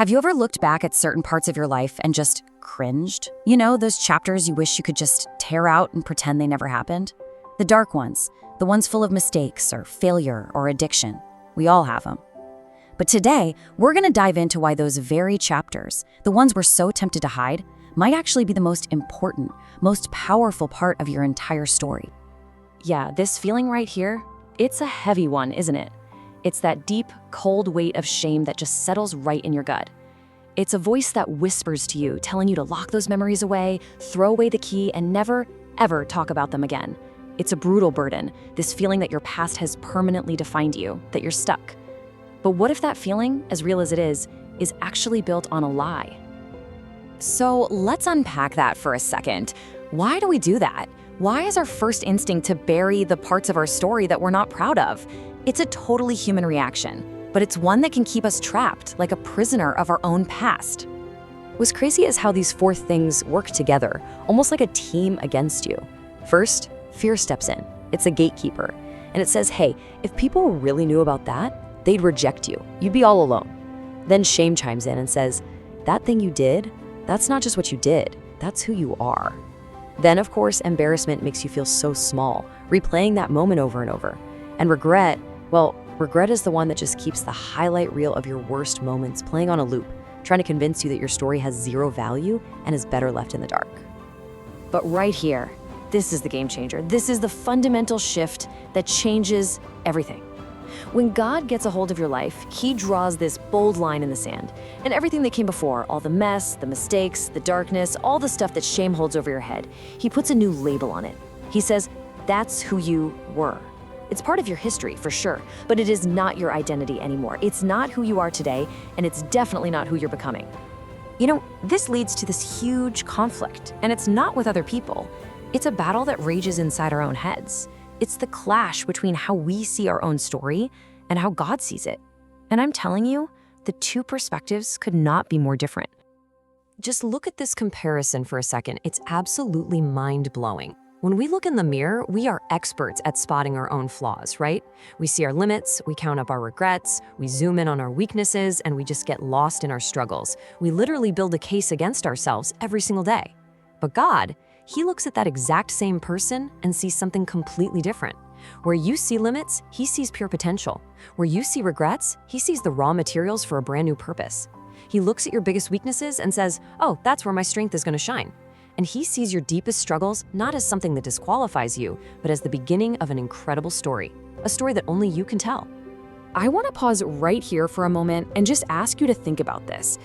Have you ever looked back at certain parts of your life and just cringed? You know, those chapters you wish you could just tear out and pretend they never happened? The dark ones, the ones full of mistakes or failure or addiction. We all have them. But today, we're going to dive into why those very chapters, the ones we're so tempted to hide, might actually be the most important, most powerful part of your entire story. Yeah, this feeling right here, it's a heavy one, isn't it? It's that deep, cold weight of shame that just settles right in your gut. It's a voice that whispers to you, telling you to lock those memories away, throw away the key, and never, ever talk about them again. It's a brutal burden, this feeling that your past has permanently defined you, that you're stuck. But what if that feeling, as real as it is actually built on a lie? So let's unpack that for a second. Why do we do that? Why is our first instinct to bury the parts of our story that we're not proud of? It's a totally human reaction, but it's one that can keep us trapped, like a prisoner of our own past. What's crazy is how these four things work together, almost like a team against you. First, fear steps in. It's a gatekeeper. And it says, hey, if people really knew about that, they'd reject you. You'd be all alone. Then shame chimes in and says, that thing you did, that's not just what you did, that's who you are. Then, of course, embarrassment makes you feel so small, replaying that moment over and over. And regret, well, regret is the one that just keeps the highlight reel of your worst moments playing on a loop, trying to convince you that your story has zero value and is better left in the dark. But right here, this is the game changer. This is the fundamental shift that changes everything. When God gets a hold of your life, He draws this bold line in the sand. And everything that came before, all the mess, the mistakes, the darkness, all the stuff that shame holds over your head, He puts a new label on it. He says, that's who you were. It's part of your history, for sure, but it is not your identity anymore. It's not who you are today, and it's definitely not who you're becoming. You know, this leads to this huge conflict, and it's not with other people. It's a battle that rages inside our own heads. It's the clash between how we see our own story and how God sees it. And I'm telling you, the two perspectives could not be more different. Just look at this comparison for a second. It's absolutely mind-blowing. When we look in the mirror, we are experts at spotting our own flaws, right? We see our limits, we count up our regrets, we zoom in on our weaknesses, and we just get lost in our struggles. We literally build a case against ourselves every single day. But God, He looks at that exact same person and sees something completely different. Where you see limits, He sees pure potential. Where you see regrets, He sees the raw materials for a brand new purpose. He looks at your biggest weaknesses and says, oh, that's where my strength is going to shine. And He sees your deepest struggles not as something that disqualifies you, but as the beginning of an incredible story, a story that only you can tell. I want to pause right here for a moment and just ask you to think about this.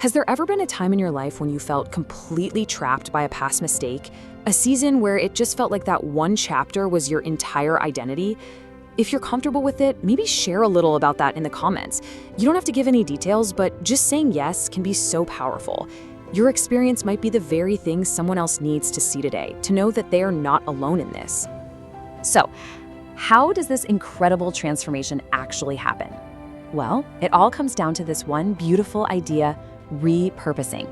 Has there ever been a time in your life when you felt completely trapped by a past mistake, a season where it just felt like that one chapter was your entire identity? If you're comfortable with it, maybe share a little about that in the comments. You don't have to give any details, but just saying yes can be so powerful. Your experience might be the very thing someone else needs to see today, to know that they are not alone in this. So, how does this incredible transformation actually happen? Well, it all comes down to this one beautiful idea: repurposing.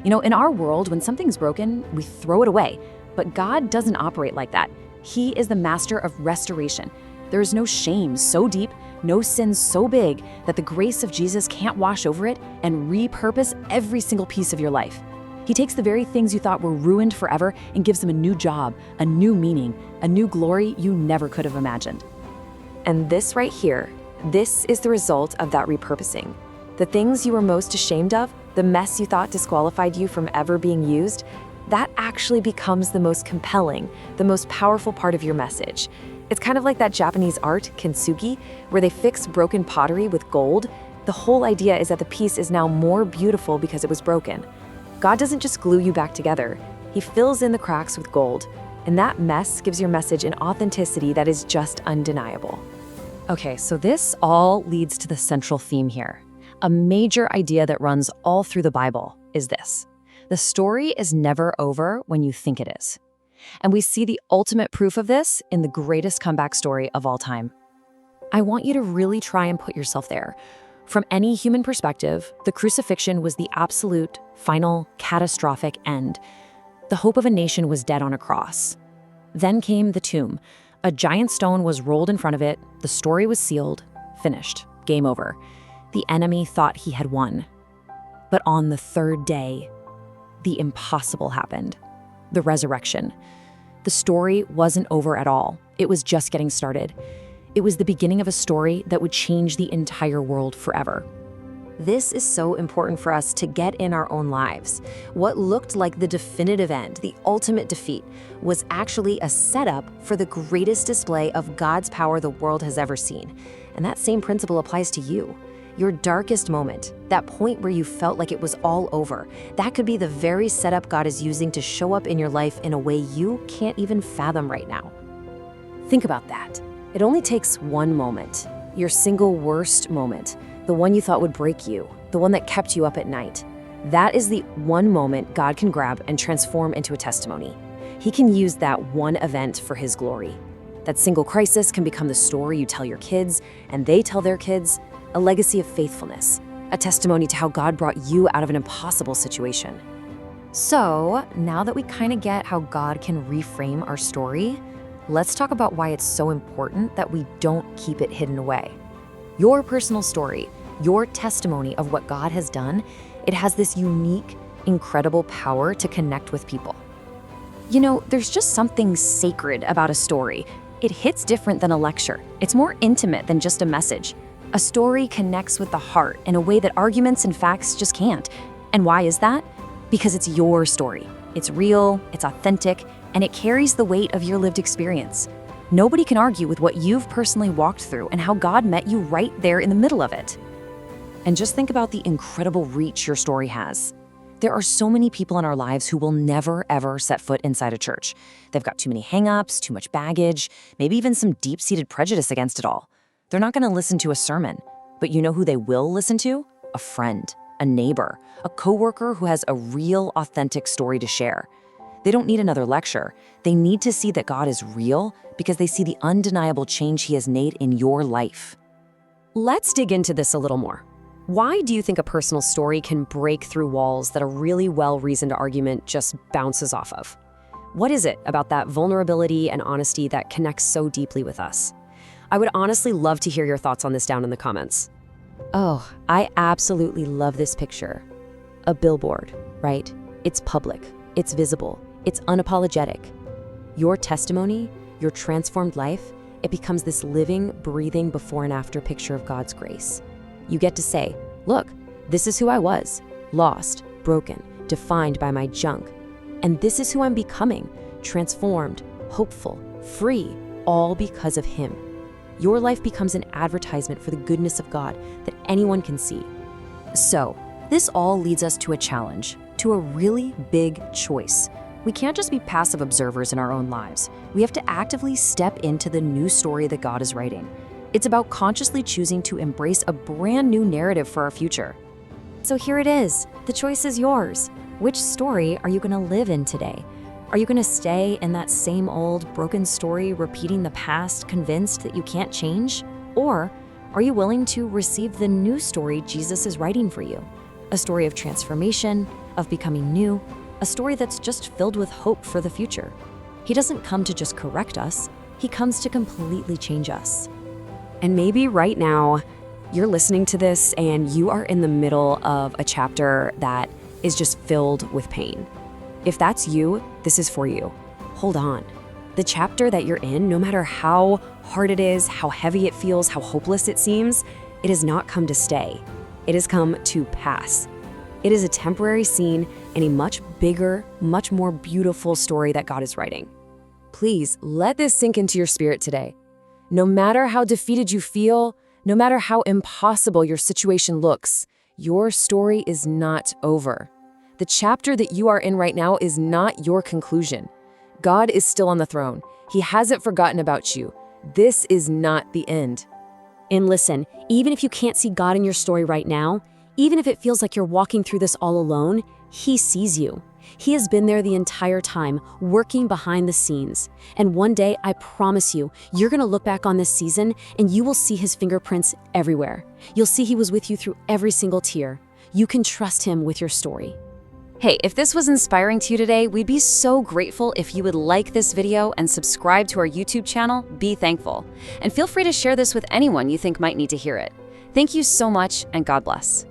You know, in our world, when something's broken, we throw it away. But God doesn't operate like that. He is the master of restoration. There is no shame so deep, no sin so big that the grace of Jesus can't wash over it and repurpose every single piece of your life. He takes the very things you thought were ruined forever and gives them a new job, a new meaning, a new glory you never could have imagined. And this right here, this is the result of that repurposing. The things you were most ashamed of, the mess you thought disqualified you from ever being used, that actually becomes the most compelling, the most powerful part of your message. It's kind of like that Japanese art, kintsugi, where they fix broken pottery with gold. The whole idea is that the piece is now more beautiful because it was broken. God doesn't just glue you back together. He fills in the cracks with gold. And that mess gives your message an authenticity that is just undeniable. Okay, so this all leads to the central theme here. A major idea that runs all through the Bible is this: the story is never over when you think it is. And we see the ultimate proof of this in the greatest comeback story of all time. I want you to really try and put yourself there. From any human perspective, the crucifixion was the absolute, final, catastrophic end. The hope of a nation was dead on a cross. Then came the tomb. A giant stone was rolled in front of it. The story was sealed, finished, game over. The enemy thought he had won. But on the third day, the impossible happened. The resurrection. The story wasn't over at all. It was just getting started. It was the beginning of a story that would change the entire world forever. This is so important for us to get in our own lives. What looked like the definitive end, the ultimate defeat, was actually a setup for the greatest display of God's power the world has ever seen. And that same principle applies to you. Your darkest moment, that point where you felt like it was all over, that could be the very setup God is using to show up in your life in a way you can't even fathom right now. Think about that. It only takes one moment, your single worst moment, the one you thought would break you, the one that kept you up at night. That is the one moment God can grab and transform into a testimony. He can use that one event for His glory. That single crisis can become the story you tell your kids, and they tell their kids, a legacy of faithfulness, a testimony to how God brought you out of an impossible situation. So, now that we kind of get how God can reframe our story, let's talk about why it's so important that we don't keep it hidden away. Your personal story, your testimony of what God has done, it has this unique, incredible power to connect with people. You know, there's just something sacred about a story. It hits different than a lecture. It's more intimate than just a message. A story connects with the heart in a way that arguments and facts just can't. And why is that? Because it's your story. It's real, it's authentic, and it carries the weight of your lived experience. Nobody can argue with what you've personally walked through and how God met you right there in the middle of it. And just think about the incredible reach your story has. There are so many people in our lives who will never, ever set foot inside a church. They've got too many hang-ups, too much baggage, maybe even some deep-seated prejudice against it all. They're not going to listen to a sermon, but you know who they will listen to? A friend, a neighbor, a coworker who has a real, authentic story to share. They don't need another lecture. They need to see that God is real because they see the undeniable change He has made in your life. Let's dig into this a little more. Why do you think a personal story can break through walls that a really well-reasoned argument just bounces off of? What is it about that vulnerability and honesty that connects so deeply with us? I would honestly love to hear your thoughts on this down in the comments. Oh, I absolutely love this picture. A billboard, right? It's public, it's visible, it's unapologetic. Your testimony, your transformed life, it becomes this living, breathing before and after picture of God's grace. You get to say, look, this is who I was, lost, broken, defined by my junk. And this is who I'm becoming, transformed, hopeful, free, all because of Him. Your life becomes an advertisement for the goodness of God that anyone can see. So, this all leads us to a challenge, to a really big choice. We can't just be passive observers in our own lives. We have to actively step into the new story that God is writing. It's about consciously choosing to embrace a brand new narrative for our future. So here it is. The choice is yours. Which story are you going to live in today? Are you going to stay in that same old broken story, repeating the past, convinced that you can't change? Or are you willing to receive the new story Jesus is writing for you? A story of transformation, of becoming new, a story that's just filled with hope for the future. He doesn't come to just correct us. He comes to completely change us. And maybe right now, you're listening to this and you are in the middle of a chapter that is just filled with pain. If that's you, this is for you. Hold on. The chapter that you're in, no matter how hard it is, how heavy it feels, how hopeless it seems, it has not come to stay. It has come to pass. It is a temporary scene in a much bigger, much more beautiful story that God is writing. Please let this sink into your spirit today. No matter how defeated you feel, no matter how impossible your situation looks, your story is not over. The chapter that you are in right now is not your conclusion. God is still on the throne. He hasn't forgotten about you. This is not the end. And listen, even if you can't see God in your story right now, even if it feels like you're walking through this all alone, He sees you. He has been there the entire time, working behind the scenes. And one day, I promise you, you're going to look back on this season and you will see His fingerprints everywhere. You'll see He was with you through every single tear. You can trust Him with your story. Hey, if this was inspiring to you today, we'd be so grateful if you would like this video and subscribe to our YouTube channel, Be Thankful. And feel free to share this with anyone you think might need to hear it. Thank you so much, and God bless.